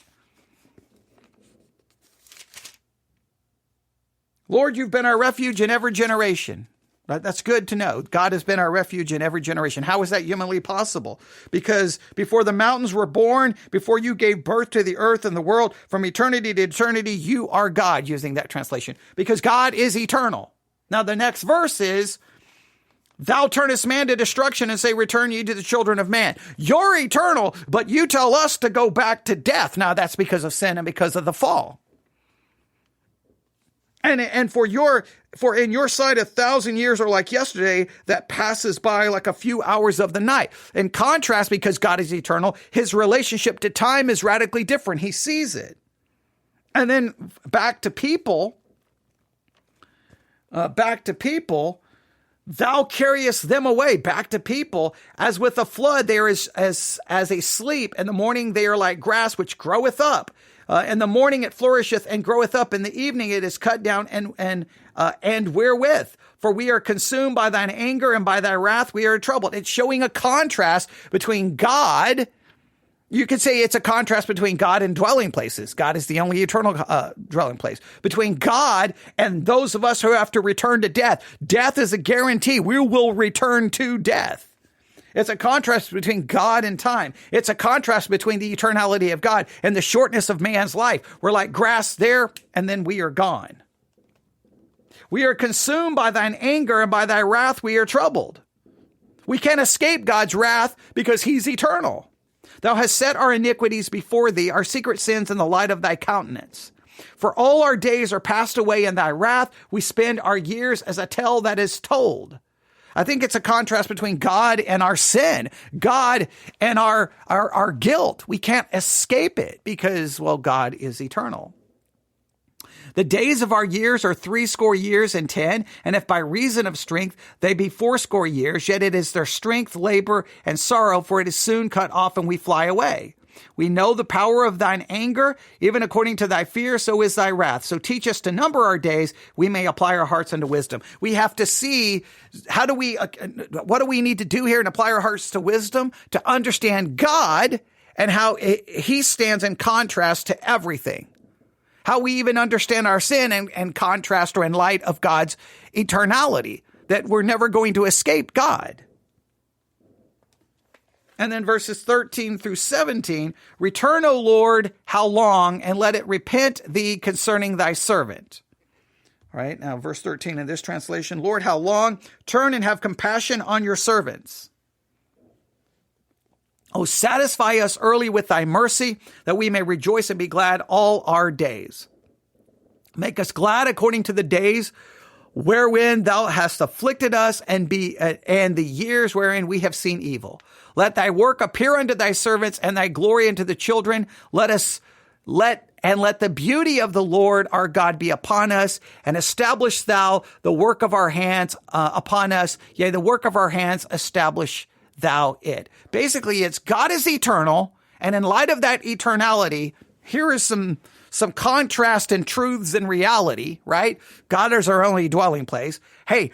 B: Lord, you've been our refuge in every generation. That's good to know. God has been our refuge in every generation. How is that humanly possible? Because before the mountains were born, before you gave birth to the earth and the world, from eternity to eternity, you are God, using that translation. Because God is eternal. Now the next verse is, thou turnest man to destruction and say, return ye to the children of man. You're eternal, but you tell us to go back to death. Now that's because of sin and because of the fall. And for in your sight 1,000 years are like yesterday that passes by like a few hours of the night. In contrast, because God is eternal, his relationship to time is radically different. He sees it. And then back to people, thou carriest them away. Back to people, as with a flood, they are as a sleep. In the morning they are like grass which groweth up. In the morning it flourisheth and groweth up. In the evening it is cut down and wherewith? For we are consumed by thine anger, and by thy wrath we are troubled. It's showing a contrast between God. You could say it's a contrast between God and dwelling places. God is the only eternal dwelling place. Between God and those of us who have to return to death. Death is a guarantee. We will return to death. It's a contrast between God and time. It's a contrast between the eternality of God and the shortness of man's life. We're like grass there, and then we are gone. We are consumed by thine anger, and by thy wrath we are troubled. We can't escape God's wrath because he's eternal. Thou hast set our iniquities before thee, our secret sins in the light of thy countenance. For all our days are passed away in thy wrath. We spend our years as a tale that is told. I think it's a contrast between God and our sin, God and our guilt. We can't escape it because, well, God is eternal. The days of our years are 80 years and 10, and if by reason of strength they be 80 years, yet it is their strength, labor, and sorrow, for it is soon cut off and we fly away. We know the power of thine anger, even according to thy fear, so is thy wrath. So teach us to number our days, we may apply our hearts unto wisdom. We have to see, what do we need to do here and apply our hearts to wisdom? To understand God and how he stands in contrast to everything. How we even understand our sin and contrast or in light of God's eternality, that we're never going to escape God. And then verses 13 through 17, return, O Lord, how long, and let it repent thee concerning thy servant. All right, now verse 13 in this translation, Lord, how long? Turn and have compassion on your servants. Oh, satisfy us early with thy mercy, that we may rejoice and be glad all our days. Make us glad according to the days wherein thou hast afflicted us, and the years wherein we have seen evil. Let thy work appear unto thy servants, and thy glory unto the children. Let the beauty of the Lord our God be upon us, and establish thou the work of our hands upon us. Yea, the work of our hands establish thou it. Basically, it's God is eternal, and in light of that eternality, here is some contrast and truths and reality, right? God is our only dwelling place. Hey,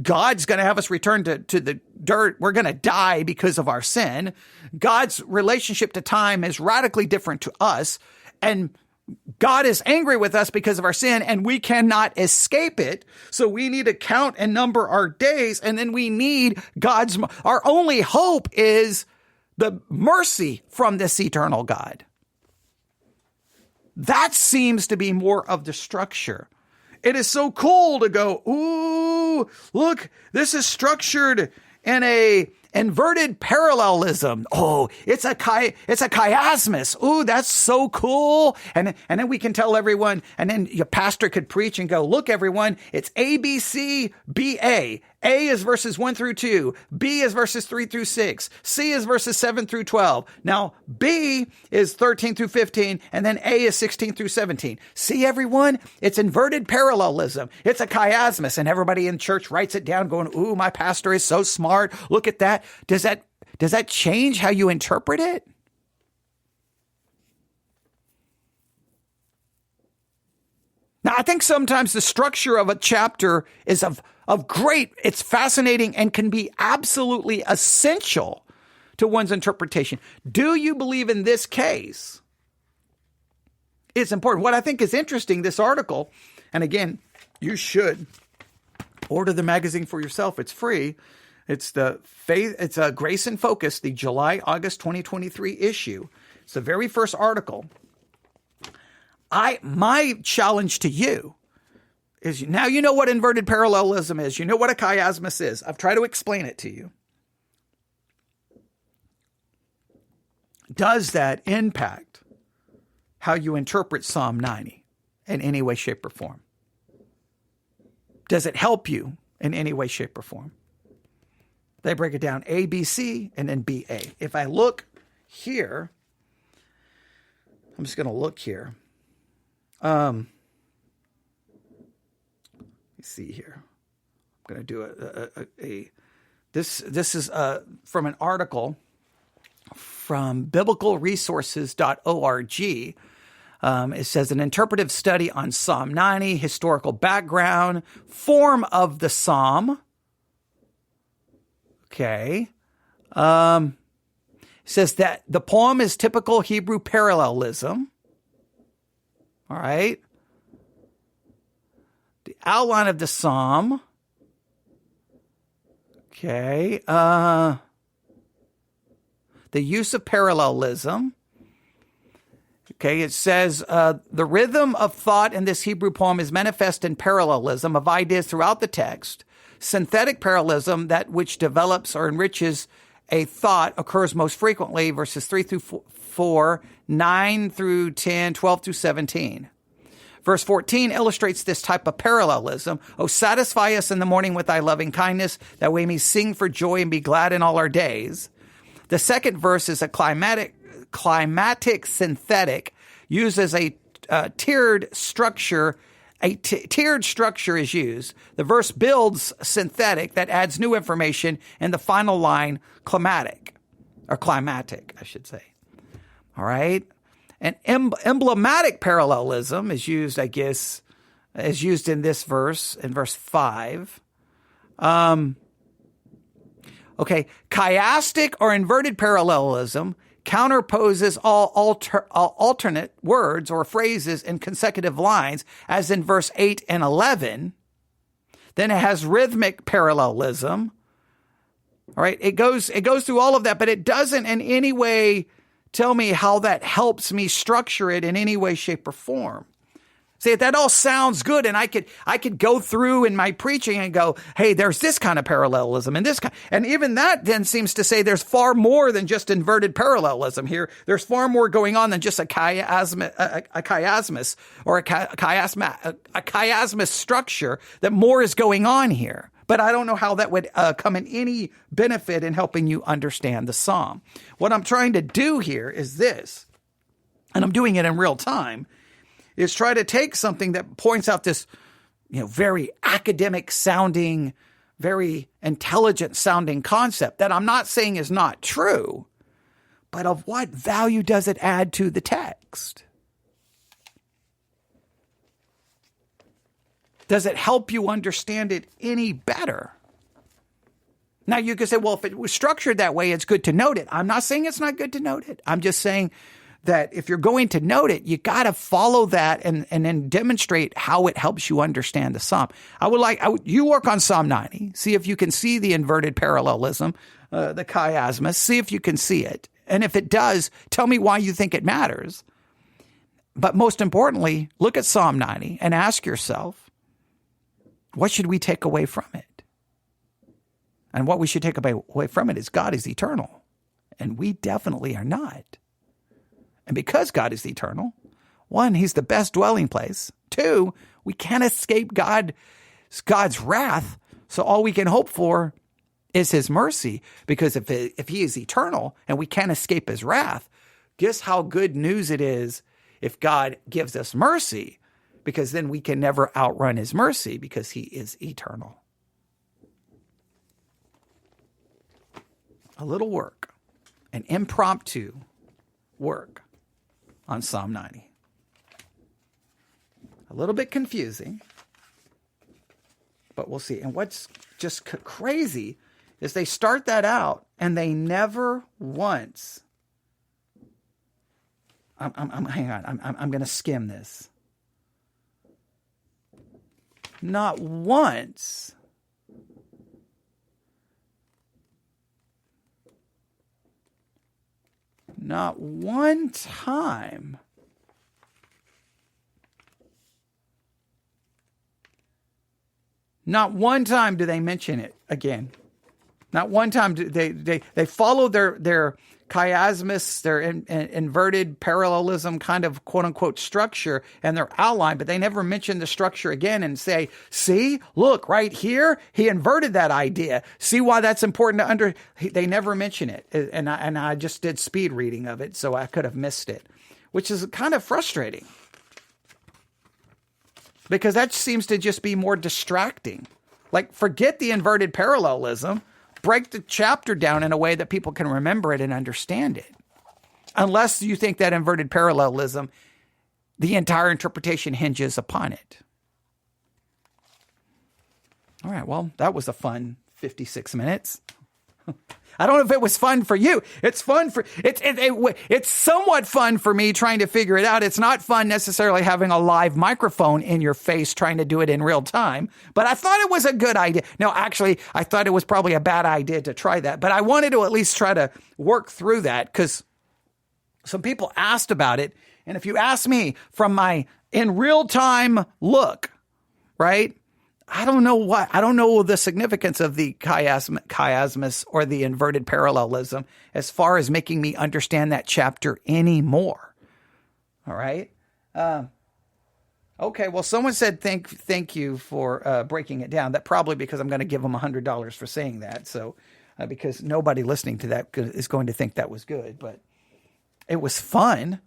B: God's going to have us return to the dirt. We're going to die because of our sin. God's relationship to time is radically different to us. And God is angry with us because of our sin, and we cannot escape it. So we need to count and number our days. And then we need our only hope is the mercy from this eternal God. That seems to be more of the structure. It is so cool to go, ooh, look, this is structured in a inverted parallelism. Oh, it's a chiasmus. Ooh, that's so cool. And then we can tell everyone, and then your pastor could preach and go, look, everyone, it's A, B, C, B, A. A is verses 1 through 2. B is verses 3 through 6. C is verses 7 through 12. Now, B is 13 through 15, and then A is 16 through 17. See, everyone? It's inverted parallelism. It's a chiasmus, and everybody in church writes it down going, ooh, my pastor is so smart. Look at that. Does that change how you interpret it? Now, I think sometimes the structure of a chapter is of great, it's fascinating and can be absolutely essential to one's interpretation. Do you believe in this case? It's important. What I think is interesting, this article, and again, you should order the magazine for yourself. It's free. It's a Grace and Focus, the July-August 2023 issue. It's the very first article. My challenge to you is, now you know what inverted parallelism is. You know what a chiasmus is. I've tried to explain it to you. Does that impact how you interpret Psalm 90 in any way, shape, or form? Does it help you in any way, shape, or form? They break it down A, B, C, and then B, A. If I look here, I'm just going to look here. Let me see here. I'm going to do this is from an article from biblicalresources.org. It says an interpretive study on Psalm 90, historical background, form of the psalm. Okay. It says that the poem is typical Hebrew parallelism. All right. The outline of the psalm. Okay. The use of parallelism. Okay, it says the rhythm of thought in this Hebrew poem is manifest in parallelism of ideas throughout the text. Synthetic parallelism, that which develops or enriches a thought, occurs most frequently, verses 3 through 4, 9 through 10, 12 through 17. Verse 14 illustrates this type of parallelism. Oh, satisfy us in the morning with thy loving kindness, that we may sing for joy and be glad in all our days. The second verse is a climatic synthetic, used as a tiered structure. A tiered structure is used. The verse builds synthetic that adds new information, and the final line climatic, I should say. All right. And emblematic parallelism is used, I guess, is used in this verse, in verse 5. Okay. Chiastic or inverted parallelism counterposes all alternate words or phrases in consecutive lines, as in verse 8 and 11. Then it has rhythmic parallelism. All right. It goes through all of that, but it doesn't in any way tell me how that helps me structure it in any way, shape, or form. See, that all sounds good, and I could go through in my preaching and go, hey, there's this kind of parallelism and this kind, and even that then seems to say there's far more than just inverted parallelism here. There's far more going on than just a chiasmus or a chiasmus structure. That more is going on here. But I don't know how that would come in any benefit in helping you understand the psalm. What I'm trying to do here is this, and I'm doing it in real time, is try to take something that points out this, very academic sounding, very intelligent sounding concept that I'm not saying is not true, but of what value does it add to the text? Does it help you understand it any better? Now you could say, well, if it was structured that way, it's good to note it. I'm not saying it's not good to note it. I'm just saying that if you're going to note it, you got to follow that and then demonstrate how it helps you understand the psalm. You work on Psalm 90, see if you can see the inverted parallelism, the chiasmus, see if you can see it. And if it does, tell me why you think it matters. But most importantly, look at Psalm 90 and ask yourself, what should we take away from it? And what we should take away from it is God is eternal. And we definitely are not. And because God is eternal, one, he's the best dwelling place. Two, we can't escape God's wrath. So all we can hope for is his mercy. Because if he is eternal and we can't escape his wrath, guess how good news it is if God gives us mercy, because then we can never outrun his mercy because he is eternal. A little work, an impromptu work on Psalm 90. A little bit confusing, but we'll see. And what's just crazy is they start that out and they never once... hang on. I'm going to skim this. Not once. Not one time. Not one time do they mention it again. Not one time do they follow their chiasmus, their inverted parallelism kind of quote unquote structure and their outline, but they never mention the structure again and say, see, look right here, he inverted that idea. See why that's important to they never mention it. And I just did speed reading of it, so I could have missed it, which is kind of frustrating because that seems to just be more distracting. Like, forget the inverted parallelism. Break the chapter down in a way that people can remember it and understand it. Unless you think that inverted parallelism, the entire interpretation hinges upon it. All right, well, that was a fun 56 minutes. I don't know if it was fun for you. It's fun for it's somewhat fun for me trying to figure it out. It's not fun necessarily having a live microphone in your face trying to do it in real time, but I thought it was a good idea. No, actually, I thought it was probably a bad idea to try that, but I wanted to at least try to work through that because some people asked about it. And if you ask me from my in real time look, right? I don't know the significance of the chiasmus or the inverted parallelism as far as making me understand that chapter anymore. All right. Okay. Well, someone said thank you for breaking it down. That probably because I'm going to give them $100 for saying that. So because nobody listening to that is going to think that was good, but it was fun.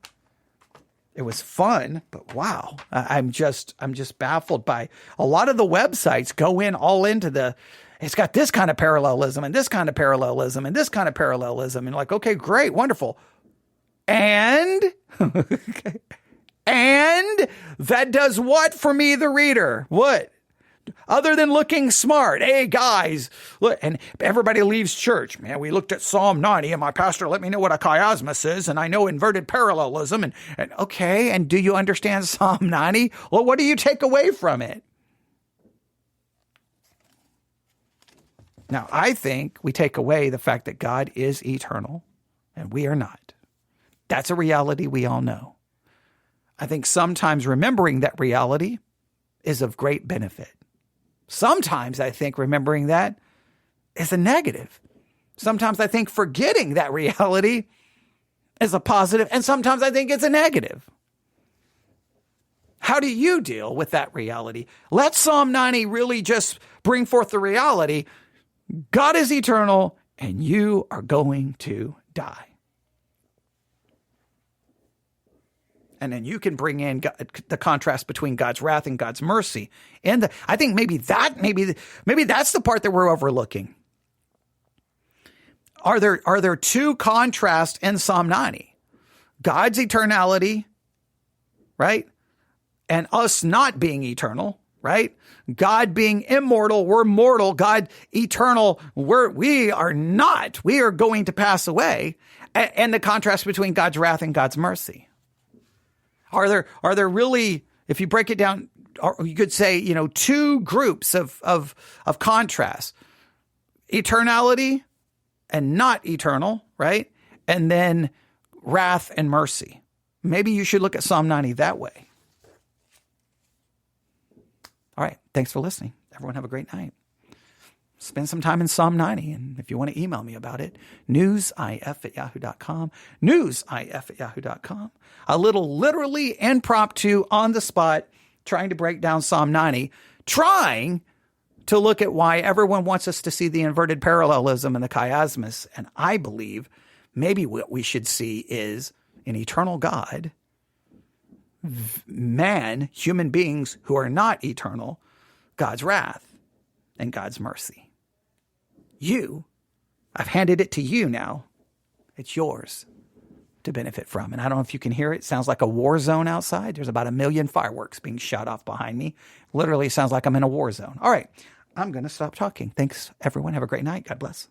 B: It was fun, but wow, I'm just baffled by a lot of the websites go all into it's got this kind of parallelism and this kind of parallelism and this kind of parallelism. And like, okay, great, wonderful. And, and that does what for me, the reader? What? Other than looking smart. Hey, guys, look, and everybody leaves church. Man, we looked at Psalm 90 and my pastor let me know what a chiasmus is, and I know inverted parallelism. And okay, and do you understand Psalm 90? Well, what do you take away from it? Now, I think we take away the fact that God is eternal and we are not. That's a reality we all know. I think sometimes remembering that reality is of great benefit. Sometimes I think remembering that is a negative. Sometimes I think forgetting that reality is a positive, and sometimes I think it's a negative. How do you deal with that reality? Let Psalm 90 really just bring forth the reality. God is eternal, and you are going to die. And then you can bring in the contrast between God's wrath and God's mercy. And I think maybe that's the part that we're overlooking. Are there two contrasts in Psalm 90? God's eternality, right? And us not being eternal, right? God being immortal, we're mortal. God eternal, we are not. We are going to pass away. And the contrast between God's wrath and God's mercy. Are there really, if you break it down, you could say, two groups of contrast, eternality and not eternal, right? And then wrath and mercy. maybe you should look at Psalm 90 that way. All right. Thanks for listening. Everyone have a great night. Spend some time in Psalm 90. And if you want to email me about it, newsif@yahoo.com, newsif@yahoo.com. A little literally impromptu on the spot, trying to break down Psalm 90, trying to look at why everyone wants us to see the inverted parallelism and the chiasmus. And I believe maybe what we should see is an eternal God, man, human beings who are not eternal, God's wrath and God's mercy. I've handed it to you now. It's yours to benefit from. And I don't know if you can hear it. It sounds like a war zone outside. There's about 1 million fireworks being shot off behind me. Literally sounds like I'm in a war zone. All right. I'm going to stop talking. Thanks, everyone. Have a great night. God bless.